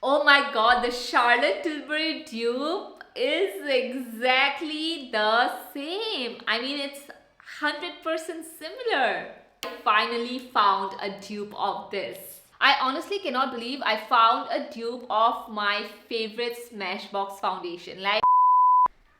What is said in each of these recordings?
Oh my god, the Charlotte Tilbury dupe is exactly the same. I mean, it's 100% similar. I finally found a dupe of this. I honestly cannot believe I found a dupe of my favorite Smashbox foundation.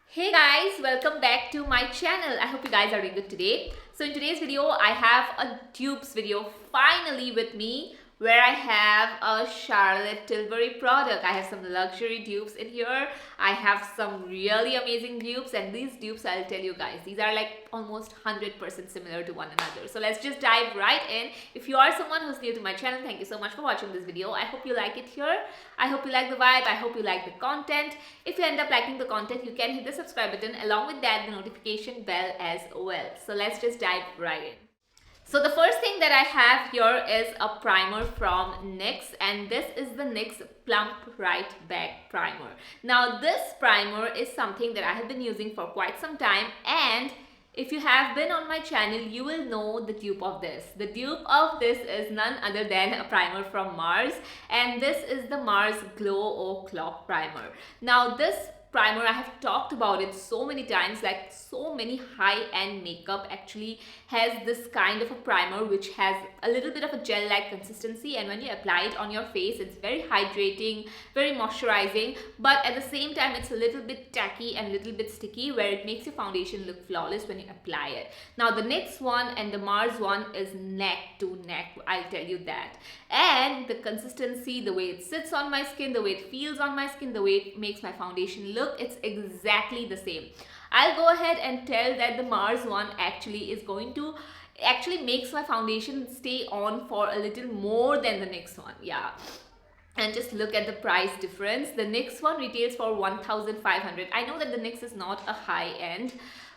Hey guys, welcome back to my channel. I hope you guys are doing good today. So in today's video, I have a dupes video finally with me where I have a Charlotte Tilbury product. I have some luxury dupes in here. I have some really amazing dupes, and these dupes, I'll tell you guys, these are like almost 100% similar to one another. So let's just dive right in. If you are someone who's new to my channel, thank you so much for watching this video. I hope you like it here. I hope you like the vibe. I hope you like the content. If you end up liking the content, you can hit the subscribe button, along with that the notification bell as well. So let's just dive right in. So the first thing that I have here is a primer from NYX, and this is the NYX Plump Right Back Primer. Now this primer is something that I have been using for quite some time, and if you have been on my channel, you will know the dupe of this. The dupe of this is none other than a primer from Mars, and this is the Mars Glow O'Clock Clock Primer. Now this primer, I have talked about it so many times, like so many high-end makeup actually has this kind of a primer which has a little bit of a gel-like consistency, and when you apply it on your face, it's very hydrating, very moisturizing, but at the same time it's a little bit tacky and a little bit sticky, where it makes your foundation look flawless when you apply it. Now the NYX one and the Mars one is neck to neck, I'll tell you that. And the consistency, the way it sits on my skin, the way it feels on my skin, the way it makes my foundation look, it's exactly the same. I'll go ahead and tell that the Mars one actually makes my foundation stay on for a little more than the NYX one. Yeah. And just look at the price difference. The NYX one retails for 1,500. I know that the NYX is not a high end,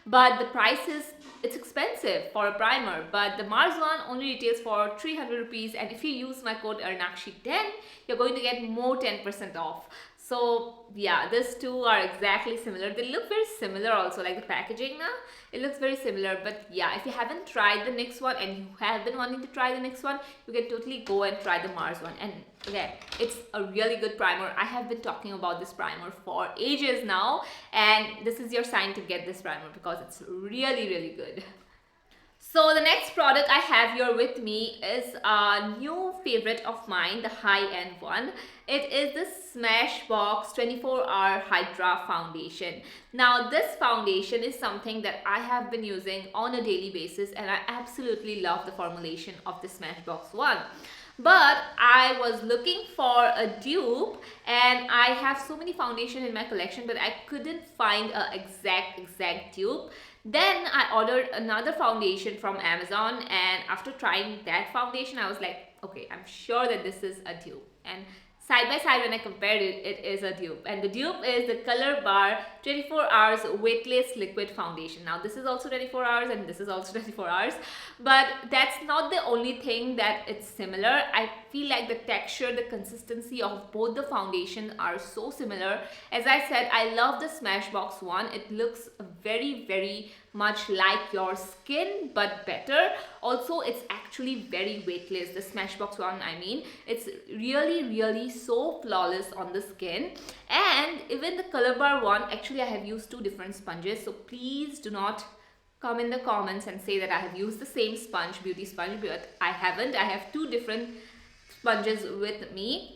but the price is, it's expensive for a primer. But the Mars one only retails for 300 rupees, and if you use my code Arnakshi10, you're going to get more 10% off. So yeah, these two are exactly similar. They look very similar also, like the packaging now, it looks very similar. But yeah, if you haven't tried the NYX one and you have been wanting to try the NYX one, you can totally go and try the Mars one. And again, it's a really good primer. I have been talking about this primer for ages now, and this is your sign to get this primer because it's really, really good. So the next product I have here with me is a new favorite of mine, the high-end one. It is the Smashbox 24-Hour Hydra Foundation. Now this foundation is something that I have been using on a daily basis, and I absolutely love the formulation of the Smashbox one. But I was looking for a dupe, and I have so many foundation in my collection, but I couldn't find a exact dupe. Then I ordered another foundation from Amazon, and after trying that foundation, I was like, okay, I'm sure that this is a dupe. And side by side, when I compared it, it is a dupe. And the dupe is the Color Bar 24 Hours Weightless Liquid Foundation. Now this is also 24 hours and this is also 24 hours. But that's not the only thing that it's similar. I feel like the texture, the consistency of both the foundation are so similar. As I said, I love the Smashbox one. It looks very much like your skin, but better. Also, it's actually very weightless. The Smashbox one, I mean, it's really so flawless on the skin. And even the Color Bar one, actually I have used two different sponges, so please do not come in the comments and say that I have used the same sponge, beauty sponge, but I haven't. I have two different sponges with me.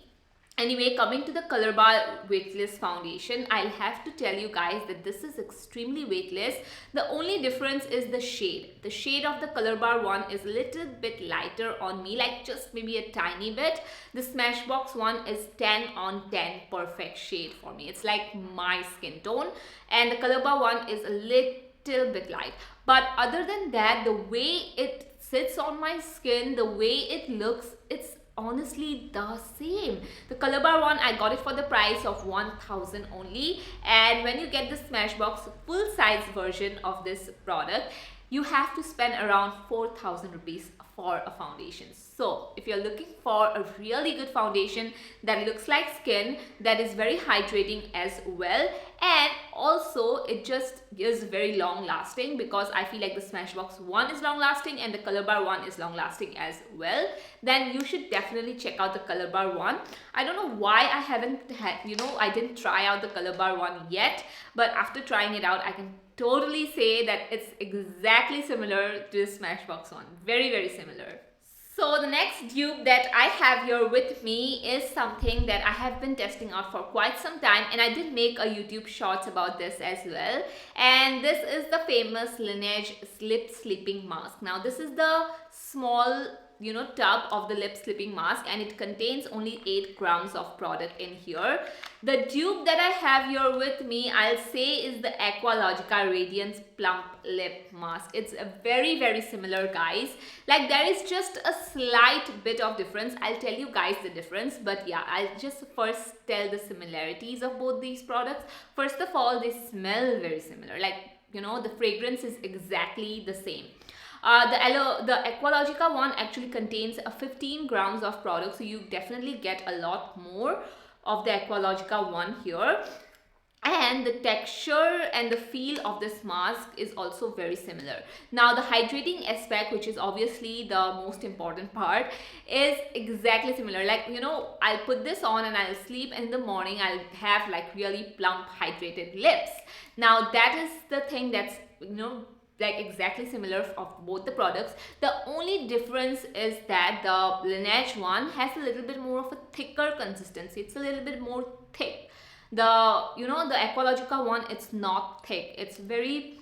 Anyway, coming to the Color Bar Weightless Foundation, I'll have to tell you guys that this is extremely weightless. The only difference is the shade. The shade of the Color Bar one is a little bit lighter on me, like just maybe a tiny bit. The Smashbox one is 10 on 10 perfect shade for me. It's like my skin tone. And the Color Bar one is a little bit light. But other than that, the way it sits on my skin, the way it looks, it's honestly the same. The Color Bar one, I got it for the price of 1,000 only, and when you get the Smashbox full size version of this product, you have to spend around 4,000 rupees for a foundation. So if you're looking for a really good foundation that looks like skin, that is very hydrating as well, and also it just is very long lasting, because I feel like the Smashbox one is long lasting and the Color Bar one is long lasting as well. Then you should definitely check out the Color Bar one. I don't know why I haven't had, I didn't try out the Color Bar one yet, but after trying it out, I can totally say that it's exactly similar to the Smashbox one. Very, very similar. So the next dupe that I have here with me is something that I have been testing out for quite some time, and I did make a YouTube shorts about this as well. And this is the famous Laneige Lip Sleeping Mask. Now this is the small tub of the lip sleeping mask, and it contains only 8 grams of product in here. The dupe that I have here with me, I'll say, is the Aqualogica Radiance Plump Lip Mask. It's a very, very similar, guys. Like, there is just a slight bit of difference. I'll tell you guys the difference, but yeah, I'll just first tell the similarities of both these products. First of all, they smell very similar. Like, the fragrance is exactly the same. The Aqualogica one actually contains 15 grams of product, so you definitely get a lot more of the Aqualogica one here. And the texture and the feel of this mask is also very similar. Now the hydrating aspect, which is obviously the most important part, is exactly similar. Like, I'll put this on and I'll sleep, and in the morning I'll have like really plump hydrated lips. Now that is the thing that's like exactly similar of both the products. The only difference is that the Laneige one has a little bit more of a thicker consistency. It's a little bit more thick. The the Aqualogica one, it's not thick. It's very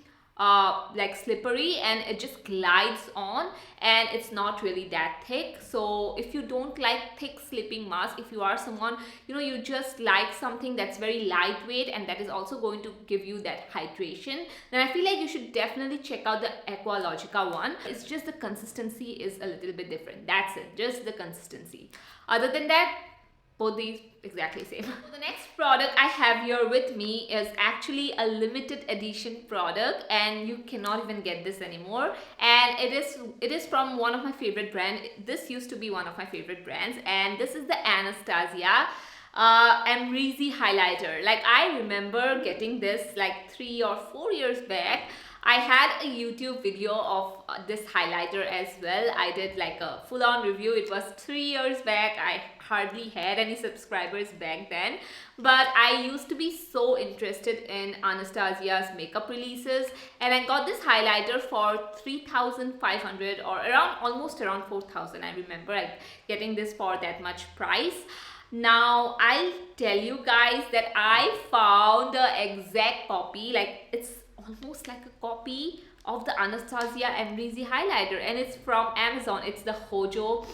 like slippery, and it just glides on, and it's not really that thick. So if you don't like thick sleeping mask, if you are someone you just like something that's very lightweight and that is also going to give you that hydration, then I feel like you should definitely check out the Aqualogica one. It's just the consistency is a little bit different. That's it, just the consistency. Other than that, both these exactly same. So the next product I have here with me is actually a limited edition product, and you cannot even get this anymore. And it is from one of my favorite brands. This used to be one of my favorite brands, and this is the Anastasia Amrezy highlighter. Like, I remember getting this like 3 or 4 years back. I had a YouTube video of this highlighter as well. I did like a full-on review. It was 3 years back. I hardly had any subscribers back then, but I used to be so interested in Anastasia's makeup releases, and I got this highlighter for 3,500 or almost around 4,000. I remember like getting this for that much price. Now I'll tell you guys that I found the exact copy. Like, it's almost like a copy of the Anastasia Amrezy highlighter, and it's from Amazon. It's the Hojo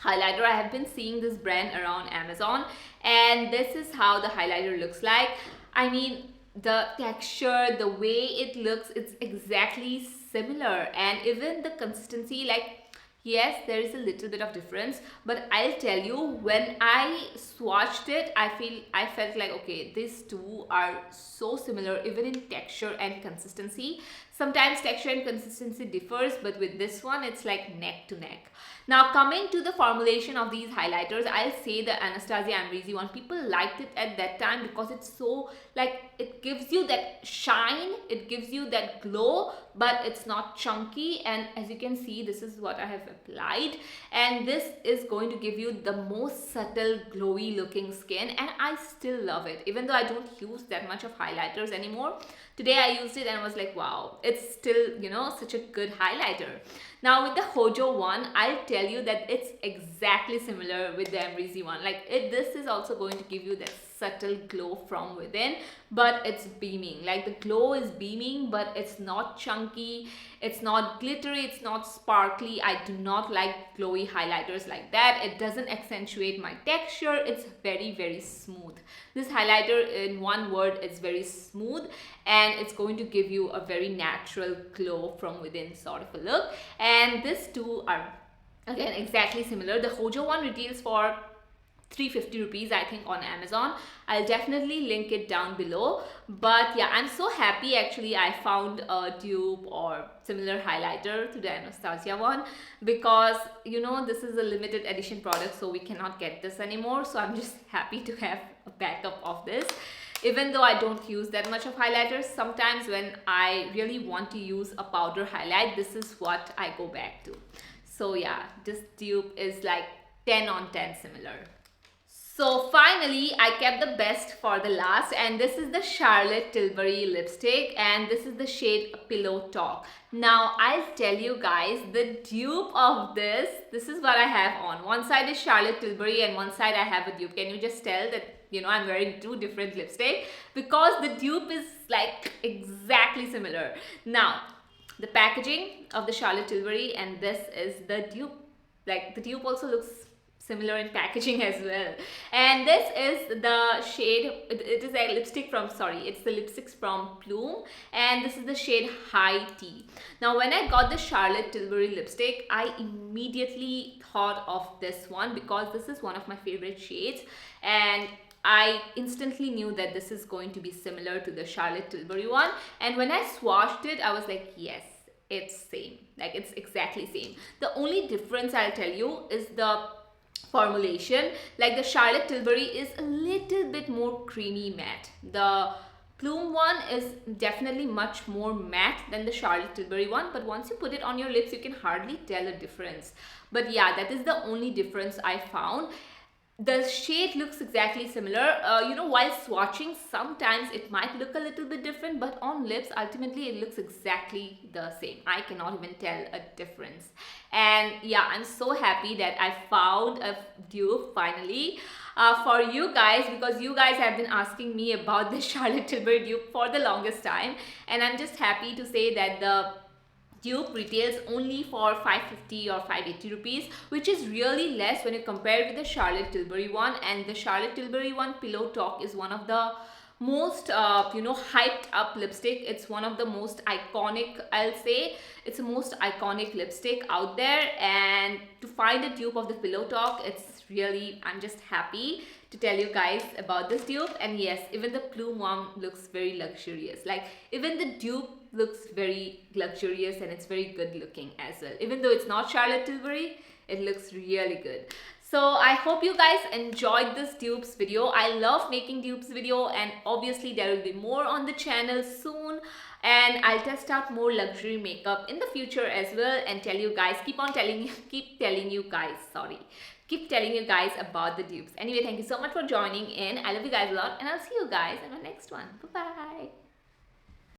highlighter. I have been seeing this brand around Amazon, and this is how the highlighter looks like. I mean, the texture, the way it looks, it's exactly similar, and even the consistency, like, yes, there is a little bit of difference, but I'll tell you, when I swatched it, I felt like, okay, these two are so similar, even in texture and consistency. Sometimes texture and consistency differs, but with this one, it's like neck to neck. Now, coming to the formulation of these highlighters, I'll say the Anastasia Amrezy one, people liked it at that time because it's so, like, it gives you that shine, it gives you that glow, but it's not chunky. And as you can see, this is what I have applied, and this is going to give you the most subtle glowy looking skin, and I still love it. Even though I don't use that much of highlighters anymore, today I used it and I was like, wow, it's still, such a good highlighter. Now with the Hojo one, I'll tell you that it's exactly similar with the Amrezy one. Like, this is also going to give you that subtle glow from within, but it's beaming. Like, the glow is beaming, but it's not chunky, it's not glittery, it's not sparkly. I do not like glowy highlighters like that. It doesn't accentuate my texture. It's very, very smooth. This highlighter, in one word, is very smooth, and it's going to give you a very natural glow from within sort of a look. And these two are again exactly similar. The Hojo one retails for 350 rupees, I think, on Amazon. I'll definitely link it down below. But yeah, I'm so happy actually I found a dupe or similar highlighter to the Anastasia one, because this is a limited edition product, so we cannot get this anymore. So I'm just happy to have a backup of this. Even though I don't use that much of highlighters, sometimes when I really want to use a powder highlight, this is what I go back to. So yeah, this dupe is like 10 on 10 similar. So finally, I kept the best for the last, and this is the Charlotte Tilbury lipstick, and this is the shade Pillow Talk. Now, I'll tell you guys, the dupe of this is what I have on. One side is Charlotte Tilbury and one side I have a dupe. Can you just tell that, you know, I'm wearing two different lipsticks? Because the dupe is like exactly similar. Now, the packaging of the Charlotte Tilbury and this is the dupe. Like, the dupe also looks similar in packaging as well, and this is the shade, it is a lipstick from, sorry, it's the lipsticks from Plume, and this is the shade High Tea. Now when I got the Charlotte Tilbury lipstick, I immediately thought of this one because this is one of my favorite shades, and I instantly knew that this is going to be similar to the Charlotte Tilbury one, and when I swatched it, I was like, yes, it's same, like it's exactly same. The only difference I'll tell you is the formulation. Like the Charlotte Tilbury is a little bit more creamy matte. The Plume one is definitely much more matte than the Charlotte Tilbury one, but once you put it on your lips, you can hardly tell a difference. But yeah, that is the only difference I found. The shade looks exactly similar. You know, while swatching, sometimes it might look a little bit different, but on lips, ultimately it looks exactly the same. I cannot even tell a difference. And yeah, I'm so happy that I found a dupe finally for you guys, because you guys have been asking me about the Charlotte Tilbury dupe for the longest time, and I'm just happy to say that the dupe retails only for 550 or 580 rupees, which is really less when you compare it with the Charlotte Tilbury one. And the Charlotte Tilbury one, Pillow Talk, is one of the most you know, hyped up lipstick. It's one of the most iconic, I'll say it's the most iconic lipstick out there, and to find a dupe of the Pillow Talk, it's really, I'm just happy to tell you guys about this dupe. And yes, even the Plume one looks very luxurious. Like even the dupe looks very luxurious and it's very good looking as well. Even though it's not Charlotte Tilbury, it looks really good. So I hope you guys enjoyed this dupes video. I love making dupes video, and obviously there will be more on the channel soon, and I'll test out more luxury makeup in the future as well, and tell you guys, keep telling you guys about the dupes. Anyway, thank you so much for joining in. I love you guys a lot, and I'll see you guys in my next one. Bye bye.